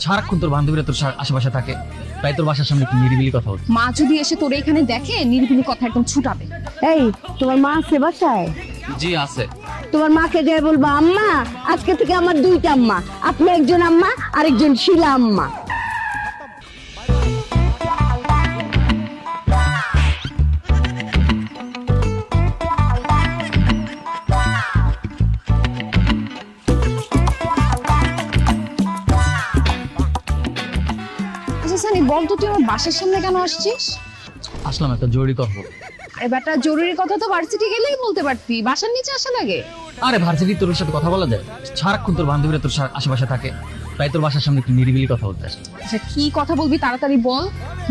সারাক্ষণ তোর বান্ধবীরা তোর আশেপাশে থাকে, তাই তোর বাসার সামনে একটু নিরিবিলি কথা বলতে। মা যদি এসে তোর এখানে দেখে নিরিবিলি কথা একদম ছুটাবে। এই তোমার মা আছে বাসায়? জি আছে। তোমার মাকে যাই বলবা, আম্মা আজকে থেকে আমার দুইটা আম্মা, আপনি একজন আম্মা আরেকজন শিলা আম্মা। আচ্ছা সানি, বল তো তুই আমার বাসার সামনে কেন আসছিস? আসলাম একটা জরুরি কথা বলতে। আরে বেটা, জরুরি কথা তো ভার্সিটি গেলেই বলতে পারতি, বাসার নিচে আসা লাগে? আরে ভার্সিটি তোর সাথে কথা বলা যায়? সারাক্ষণ তোর বান্ধবীরা তোর আশেপাশে থাকে, তাই তোর বাসার সামনে একটু নিরিবিলি কথা বলতে আসলাম। আচ্ছা কি কথা বলবি তাড়াতাড়ি বল।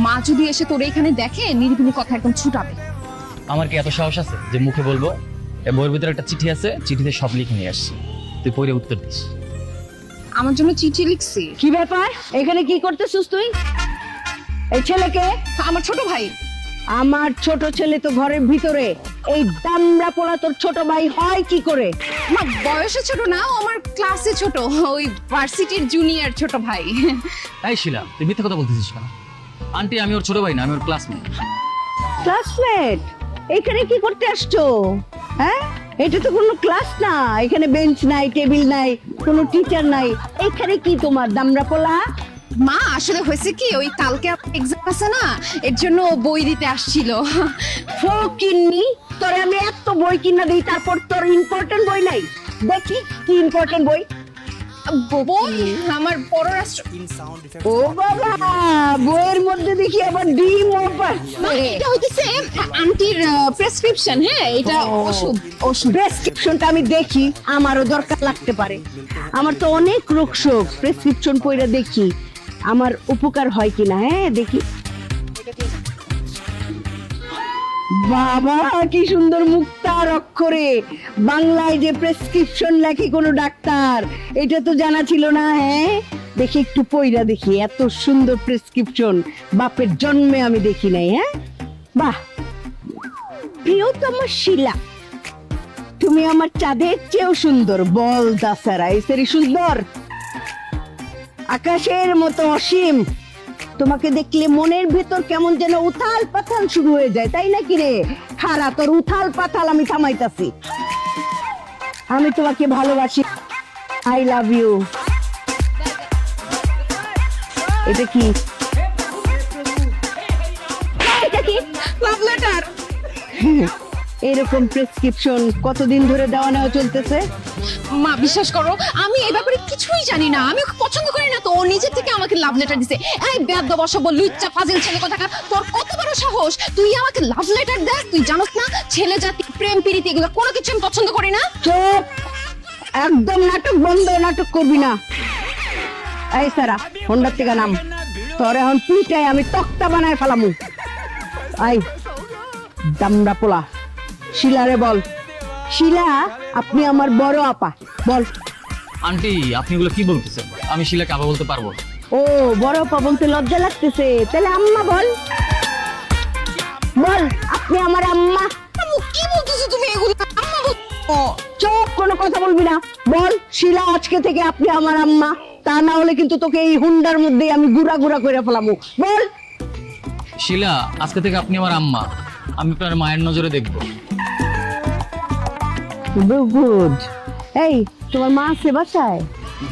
মা যদি এসে তোর এখানে দেখে নিরিবিলি কথা একদম ছুটাবে। আমার কি এত সাহস আছে যে মুখে বলবো? এই বইয়ের ভিতরে একটা চিঠি আছে, চিঠিতে সব লিখে নিয়ে আসছি, তুই পড়ে উত্তর দিস। আমার জন্য চিঠি লিখছি? কি ব্যাপার, এখানে কি করতেছিস তুই? এই ছেলেকে? আমার ছোট ভাই। আমার ছোট ছেলে তো ঘরের ভিতরে, এই দামড়া পোলা তোর ছোট ভাই হয় কি করে? মা বয়সে ছোট না, ও আমার ক্লাসে ছোট, ওই ভার্সিটির জুনিয়র ছোট ভাই। তাই শিলা, তুই মিথ্যা কথা বলতেছিস কেন? আন্টি আমি ওর ছোট ভাই না, আমি ওর ক্লাসমেট। ক্লাসমেট? এখানে কি করতে আসছো? হ্যাঁ, এটা তো কোনো ক্লাস না, এখানে বেঞ্চ নাই, টেবিল নাই, কোনো টিচার নাই, এখানে কি তোমার দামড়া পোলা? মা আসলে হয়েছে কি, ওই কালকে এক্সাম আছে না, এর জন্য ও বই দিতে আসছিল। ফকিন্নি, তোরে আমি এত বই কিনা দিই, তারপর তোর ইম্পর্টেন্ট বই নাই? দেখি কি ইম্পর্টেন্ট বই। বই আমার পররাষ্ট্র। ও বাবা, বইয়ের মধ্যে দেখি আবার ডিম ওপর। মা এটা হইতেছে আন্টির প্রেসক্রিপশন। হ্যাঁ, এটা ওষুধ। প্রেসক্রিপশনটা আমি দেখি, আমারও দরকার লাগতে পারে। আমার তো অনেক রোগ শোক, প্রেসক্রিপশন পড়ে দেখি আমার উপকার হয় কিনা। হ্যাঁ দেখি। বাবা কি সুন্দর মুক্তার অক্ষরে বাংলায় যে প্রেসক্রিপশন লেখে কোনো ডাক্তার, এটা তো জানা ছিল না। হ্যাঁ দেখি একটু পইরা দেখি, এত সুন্দর প্রেসক্রিপশন বাপের জন্মে আমি দেখি নাই। হ্যাঁ বাহ, প্রিয়তম শিলা, তুমি আমার চাঁদের চেয়েও সুন্দর। বল দাসারা এসেরই সুন্দর, আকাশের মতো অসীম। তোমাকে দেখলে মনের ভেতর কেমন যেন উথাল পাথাল শুরু হয়ে যায়, তাই নাকি রে? খারা তোর উথাল পাথাল আমি থামাইতাছি। আমি তোমাকে ভালোবাসি, আই লাভ ইউ। এটা কি? এটা কি? Love letter. এরকম প্রেসক্রিপশন কতদিন ধরে দেওয়া নেওয়া চলতেছে? মা বিশ্বাস করো, আমি এই ব্যাপারে কিছুই জানি না, আমি ওকে পছন্দ করি না, তো ও নিজে থেকে আমাকে লাভ লেটার দিছে। এই বেয়াদব অসভ্য লুচ্চা ফাজিল ছেলে কোথাকার, তোর কত বড় সাহস, তুই আমাকে লাভ লেটার দেস? তুই জানোস না ছেলে জাতি, প্রেম প্রীতি এগুলো কোনো কিছু আমি পছন্দ করি না। চুপ, একদম নাটক বন্ধ, নাটক করবি না। এই সারা, হোন্ডার থেকে নাম, তোর এখন পিটাই আমি তক্তা বানায় ফেলামু। আই দামড়া পোলা, শিলারে বল, শিলা আপনি আমার বড় আপা, বল। আন্টি আপনি এগুলো কি বলতেছেন? আমি শিলাকে আবার বলতে পারবো না। ও বড় আপা বলতে লজ্জা লাগতেছে, তাহলে আম্মা বল। বল আপনি আমার আম্মা। আম্মু কি বলতেছো তুমি এগুলো? আম্মা ও চুপ, কোনো কথা বলবি না। বল শিলা আজকে থেকে আপনি আমার আম্মা, তা না হলে কিন্তু তোকে এই হুন্ডার মধ্যে আমি গুড়া গুড়া করে ফেলামু। বল। শিলা আজকে থেকে আপনি আমার আম্মা, আমি আপনার মায়ের নজরে দেখবো। গুড। এই তোমার মা আছে বাসায়?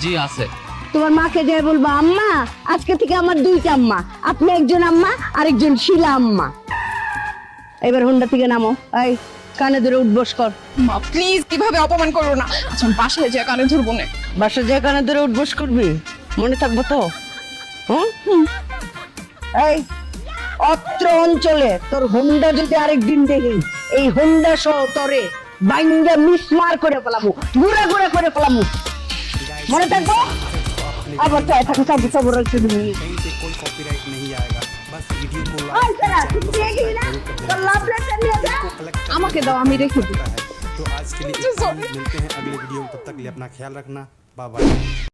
জি আছে। তোমার মাকে যাই বলবা, আম্মা আজকে থেকে আমার দুইটা আম্মা, আপনি একজন আম্মা আরেকজন শিলা আম্মা। এবার হুন্ডা থেকে নামো, এই কানে ধরে উঠবস কর। মা প্লিজ কিভাবে অপমান করো না। আচ্ছা আমি বাসায় যা কানে ধরবো না। বাসা যে কানে ধরে উঠবস করবি, মনে থাকবো তো? হুম। এই অত্র অঞ্চলে তোর হুন্ডা যদি আরেকদিন দেখি, এই হুন্ডা সহ তোরে বাইঙ্গা মিসমার করে ফেলাবো, গুড়া গুড়া করে ফেলাবো, মনে থাকবো? আবার চাই থাকো, সব সব রাখতে দিবি। कहीं से कोई कॉपीराइट नहीं आएगा, बस वीडियो को ওই সারা, তুই দিয়ে গেলি না? তোর লাভ লেটার নিয়ে যা। আমাকে দাও, আমি রেখে দিই। तो आज के लिए इतना ही, मिलते हैं अगले वीडियो में, तब तक के लिए अपना ख्याल रखना, बाय बाय।